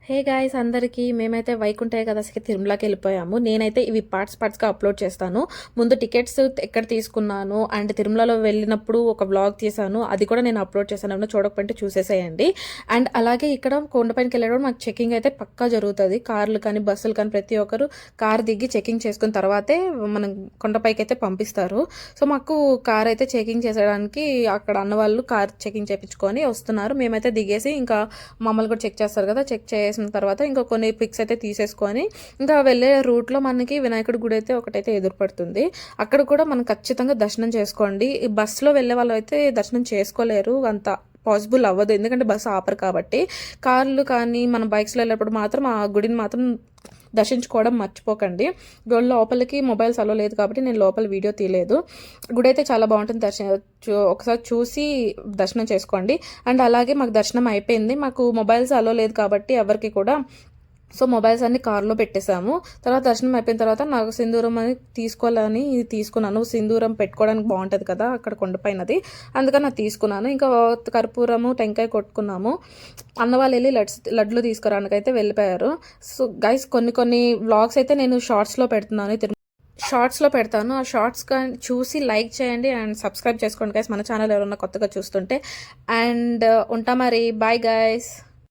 Hey guys అందరికీ మేమైతే వైకుంఠ ఏకాదశికి తిరుమలకి వెళ్ళిపోయాము. నేనైతే ఇవి పార్ట్స్గా అప్లోడ్ చేస్తాను. ముందు టికెట్స్ ఎక్కడ తీసుకున్నాను అండ్ తిరుమలలో వెళ్ళినప్పుడు ఒక వ్లాగ్ తీసాను, అది కూడా నేను అప్లోడ్ చేశాను. ఏమన్నా చూడకపోతే చూసేసేయండి. అండ్ అలాగే ఇక్కడ కొండపైనకి వెళ్ళడం మాకు చెకింగ్ అయితే పక్కా జరుగుతుంది. కార్లు కానీ బస్సులు కానీ ప్రతి ఒక్కరు కార్ దిగి చెకింగ్ చేసుకున్న తర్వాతే మనం కొండపైకి అయితే పంపిస్తారు. సో మాకు కార్ అయితే చెకింగ్ చేసేయడానికి అక్కడ అన్న వాళ్ళు కార్ చెకింగ్ చేయించుకొని వస్తున్నారు. మేమైతే దిగేసి ఇంకా మమ్మల్ని కూడా చెక్ చేస్తారు కదా, చెక్ చేసిన తర్వాత ఇంకా కొన్ని పిక్స్ అయితే తీసేసుకొని ఇంకా వెళ్ళే రూట్లో మనకి వినాయకుడి గుడి అయితే ఒకటైతే ఎదురుపడుతుంది. అక్కడ కూడా మనం ఖచ్చితంగా దర్శనం చేసుకోండి. ఈ బస్సులో వెళ్ళే వాళ్ళు అయితే దర్శనం చేసుకోలేరు, అంత పాసిబుల్ అవ్వదు, ఎందుకంటే బస్సు ఆపరు కాబట్టి. కార్లు కానీ మన బైక్స్లో వెళ్ళేటప్పుడు మాత్రం ఆ గుడిని మాత్రం దర్శించుకోవడం మర్చిపోకండి. గుడి లోపలికి మొబైల్స్ అలో లేదు కాబట్టి నేను లోపల వీడియో తీయలేదు. గుడి అయితే చాలా బాగుంటుంది, ఒకసారి చూసి దర్శనం చేసుకోండి. అండ్ అలాగే మాకు దర్శనం అయిపోయింది. మాకు మొబైల్స్ అలో లేదు కాబట్టి ఎవరికి కూడా, సో మొబైల్స్ అన్ని కార్లో పెట్టేశాము. తర్వాత దర్శనం అయిపోయిన తర్వాత నాకు సింధూరం అని తీసుకోవాలని ఇది తీసుకున్నాను. సింధూరం పెట్టుకోవడానికి బాగుంటుంది కదా అక్కడ కొండపైనది, అందుకని అది తీసుకున్నాను. ఇంకా కర్పూరము టెంకాయ కొట్టుకున్నాము. అన్నవాళ్ళు వెళ్ళి లడ్లు తీసుకురానికి అయితే వెళ్ళిపోయారు. సో గైస్ కొన్ని వ్లాగ్స్ అయితే నేను షార్ట్స్లో పెడుతున్నాను, షార్ట్స్లో పెడతాను. ఆ షార్ట్స్ కానీ చూసి లైక్ చేయండి అండ్ సబ్స్క్రైబ్ చేసుకోండి గైస్, మన ఛానల్ ఎవరన్నా కొత్తగా చూస్తుంటే. అండ్ ఉంటా మరి, బాయ్ గైస్.